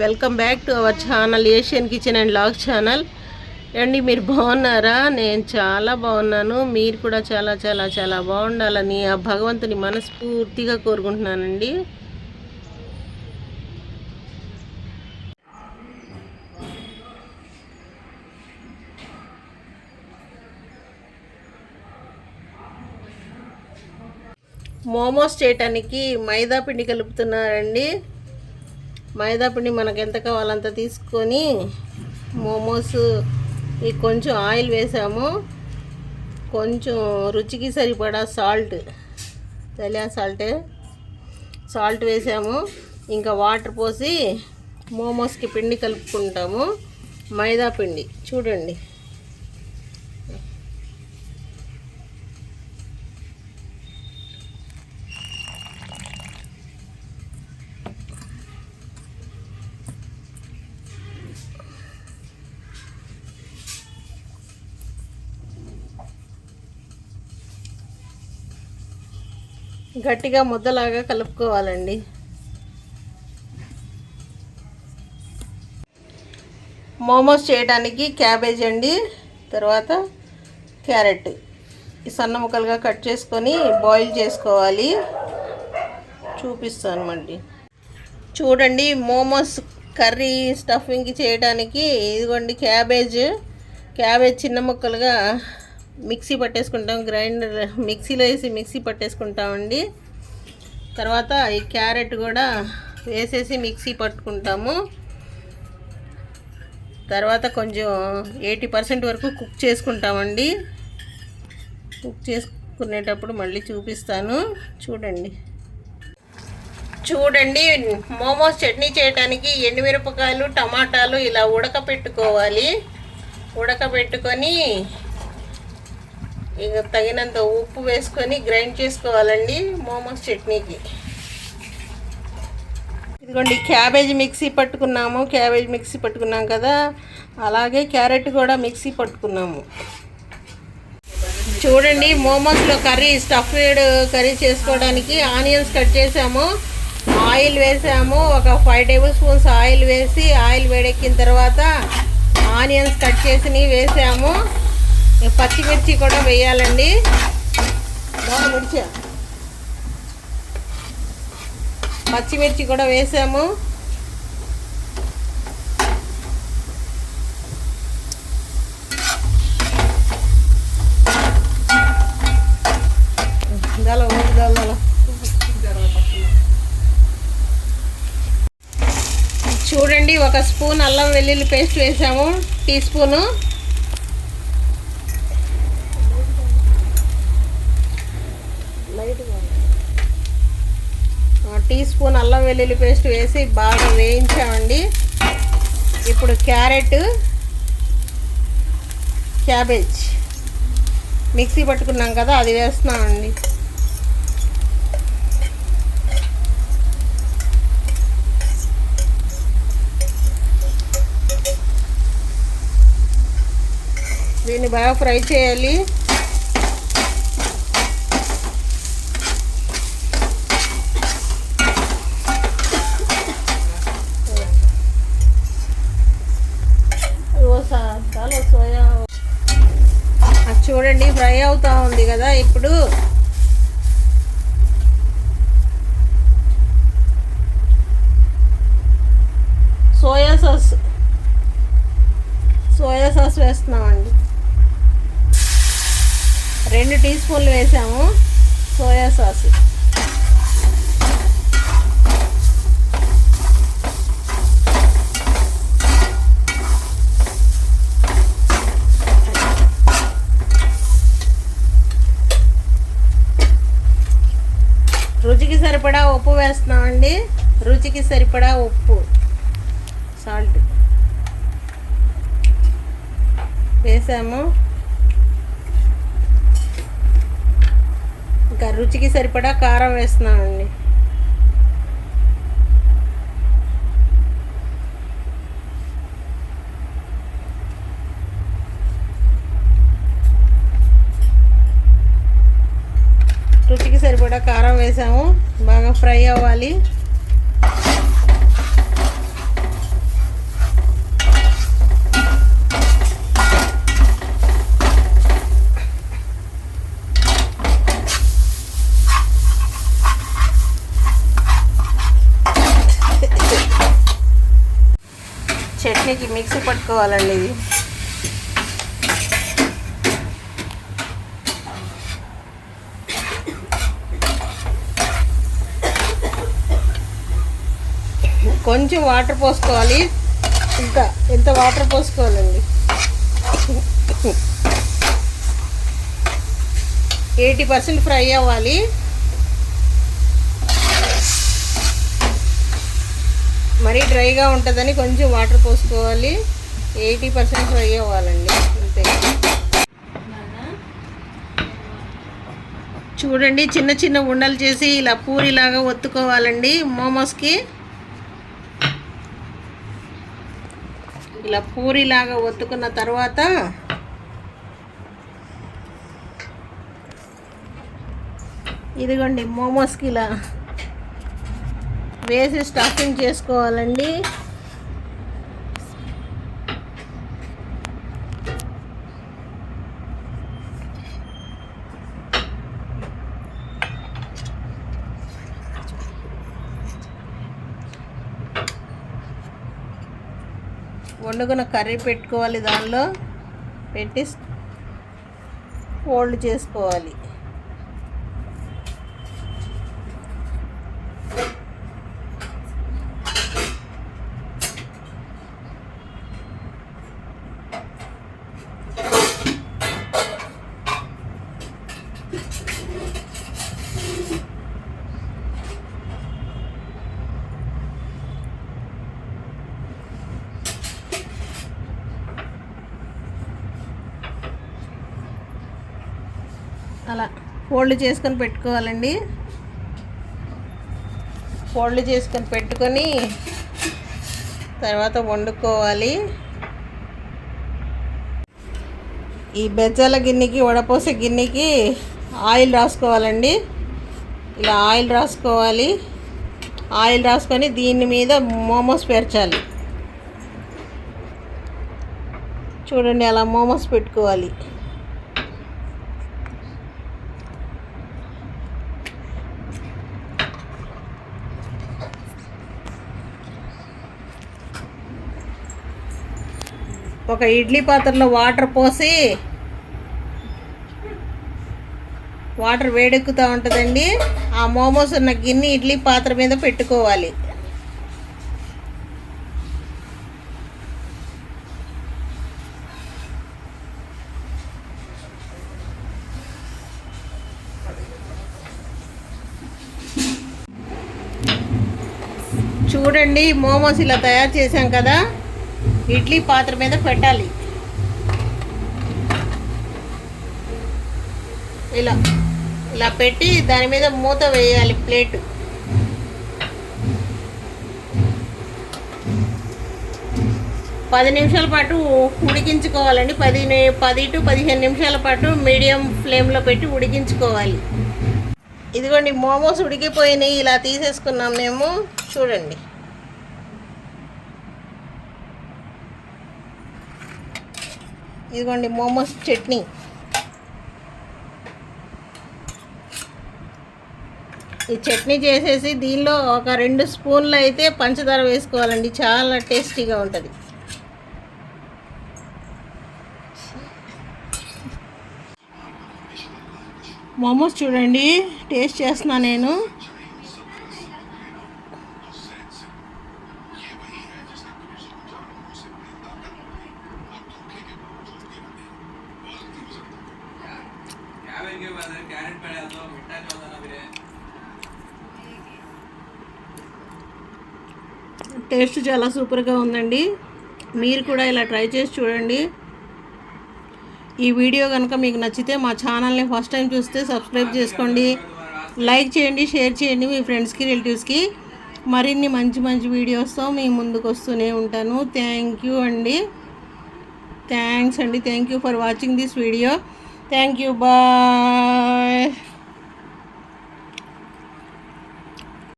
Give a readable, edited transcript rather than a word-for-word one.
Welcome back to our channel Asian kitchen and vlog channel అండి. మీరు బాగున్నారా? నేను చాలా బాగున్నాను. మీరు కూడా చాలా చాలా చాలా బాగుండాలని ఆ భగవంతుని మనస్ఫూర్తిగా కోరుకుంటున్నానండి. మోమోస్ చేయటానికి మైదా పిండి కలుపుతున్నారండి. మైదా పిండి మనకు ఎంత కావాలంత తీసుకొని మోమోస్ కొంచెం ఆయిల్ వేసాము, కొంచెం రుచికి సరిపడా సాల్ట్, తెల్ల సాల్ట్ వేసాము. ఇంకా వాటర్ పోసి మోమోస్కి పిండి కలుపుకుంటాము. మైదా పిండి చూడండి. గట్టిగా ముద్దలాగా కలుపుకోవాలండి. మోమోస్ చేయడానికి క్యాబేజ్ అండి, తర్వాత క్యారెట్ సన్న ముక్కలుగా కట్ చేసుకొని బాయిల్ చేసుకోవాలి. చూపిస్తాను మళ్ళీ. చూడండి, మోమోస్ కర్రీ స్టఫింగ్ చేయడానికి ఇదిగోండి క్యాబేజ్ చిన్న ముక్కలుగా మిక్సీ పట్టేసుకుంటాం. మిక్సీలో వేసి మిక్సీ పట్టేసుకుంటామండి. తర్వాత ఈ క్యారెట్ కూడా వేసేసి మిక్సీ పట్టుకుంటాము. తర్వాత కొంచెం 80% వరకు కుక్ చేసుకుంటామండి. కుక్ చేసుకునేటప్పుడు మళ్ళీ చూపిస్తాను. చూడండి మోమోస్ చట్నీ చేయడానికి ఎండుమిరపకాయలు, టమాటాలు ఇలా ఉడకపెట్టుకోవాలి. ఉడకబెట్టుకొని ఇక తగినంత ఉప్పు వేసుకొని గ్రైండ్ చేసుకోవాలండి మోమోస్ చట్నీకి. ఇదిగోండి క్యాబేజ్ మిక్సీ పట్టుకున్నాం కదా, అలాగే క్యారెట్ కూడా మిక్సీ పట్టుకున్నాము. చూడండి, మోమోస్లో స్టఫ్డ్ కర్రీ చేసుకోవడానికి ఆనియన్స్ కట్ చేసాము, ఆయిల్ వేసాము. ఒక 5 టేబుల్ స్పూన్స్ ఆయిల్ వేసి ఆయిల్ వేడెక్కిన తర్వాత ఆనియన్స్ కట్ చేసి వేసాము. పచ్చిమిర్చి కూడా వేయాలండి. పచ్చిమిర్చి కూడా వేసాము. చూడండి, 1 స్పూన్ అల్లం వెల్లుల్లి పేస్ట్ వేసాము, టీ స్పూను. టీ స్పూన్ అల్లం వెల్లుల్లి పేస్ట్ వేసి బాగా వేయించామండి. ఇప్పుడు క్యాబేజ్ మిక్సీ పట్టుకున్నాం కదా, అది వేస్తున్నామండి. దీన్ని బాగా ఫ్రై చేయాలి. చూడండి, ఫ్రై అవుతా ఉంది కదా. ఇప్పుడు సోయా సాస్ వేస్తున్నామండి. 2 టీ స్పూన్లు వేసాము సోయా సాస్. రుచికి సరిపడా ఉప్పు వేస్తున్నామండి. రుచికి సరిపడా ఉప్పు, సాల్ట్ వేసాము. ఇంకా రుచికి సరిపడా కారం వేస్తున్నామండి. రుచికి సరిపడా కారం వేసాము. బాగా ఫ్రై అవ్వాలి. చట్నీకి మిక్సీ పట్టుకోవాలండి. ఇది కొంచెం వాటర్ పోసుకోవాలి. ఎంత వాటర్ పోసుకోవాలండి, 80% ఫ్రై అవ్వాలి. మరీ డ్రైగా ఉంటుందని కొంచెం వాటర్ పోసుకోవాలి. 80% ఫ్రై అవ్వాలండి, అంతే. చూడండి, చిన్న చిన్న ఉండలు చేసి ఇలా పూరిలాగా ఒత్తుకోవాలండి. మోమోస్కి ఇలా పూరిలాగా ఒత్తుకున్న తర్వాత ఇదిగోండి మోమోస్కి ఇలా వేసి స్టఫింగ్ చేసుకోవాలండి. వండుకున్న కర్రీ పెట్టుకోవాలి, దానిలో పెట్టి ఫోల్డ్ చేసుకోవాలి. అలా ఫోల్డ్ చేసుకొని పెట్టుకోవాలండి. ఫోల్డ్ చేసుకొని పెట్టుకొని తర్వాత వండుకోవాలి. ఈ బెజ్జాల గిన్నెకి, వడపోసే గిన్నెకి ఆయిల్ రాసుకోవాలండి. ఇలా ఆయిల్ రాసుకోవాలి. ఆయిల్ రాసుకొని దీని మీద మోమోస్ పేర్చాలి. చూడండి, అలా మోమోస్ పెట్టుకోవాలి. ఒక ఇడ్లీ పాత్రలో వాటర్ పోసి, వాటర్ వేడెక్కుతూ ఉంటుందండి. ఆ మోమోస్ ఉన్న గిన్నె ఇడ్లీ పాత్ర మీద పెట్టుకోవాలి. చూడండి, మోమోస్ ఇలా తయారు చేసాం కదా, ఇడ్లీ పాత్ర మీద పెట్టాలి. ఇలా ఇలా పెట్టి దాని మీద మూత వేయాలి, ప్లేట్. పది నిమిషాల పాటు ఉడికించుకోవాలండి. 10 to 15 నిమిషాల పాటు మీడియం ఫ్లేమ్లో పెట్టి ఉడికించుకోవాలి. ఇదిగోండి, మోమోస్ ఉడికిపోయినాయి. ఇలా తీసేసుకున్నాం మేము. చూడండి, ఇదిగోండి మోమోస్ చట్నీ. ఈ చట్నీ చేసేసి దీనిలో ఒక 2 స్పూన్లు అయితే పంచదార వేసుకోవాలండి. చాలా టేస్టీగా ఉంటుంది. మోమోస్ చూడండి, టేస్ట్ చేస్తున్నా నేను. టేస్ట్ చాలా సూపర్గా ఉందండి. మీరు కూడా ఇలా ట్రై చేసి చూడండి. ఈ వీడియో కనుక మీకు నచ్చితే మా ఛానల్ని ఫస్ట్ టైం చూస్తే సబ్స్క్రైబ్ చేసుకోండి, లైక్ చేయండి, షేర్ చేయండి మీ ఫ్రెండ్స్కి, రిలేటివ్స్కి. మరిన్ని మంచి మంచి వీడియోస్తో మీ ముందుకు వస్తూనే ఉంటాను. థ్యాంక్ యూ అండి. థ్యాంక్స్ అండి. Thank you for watching this video. Thank you. Bye.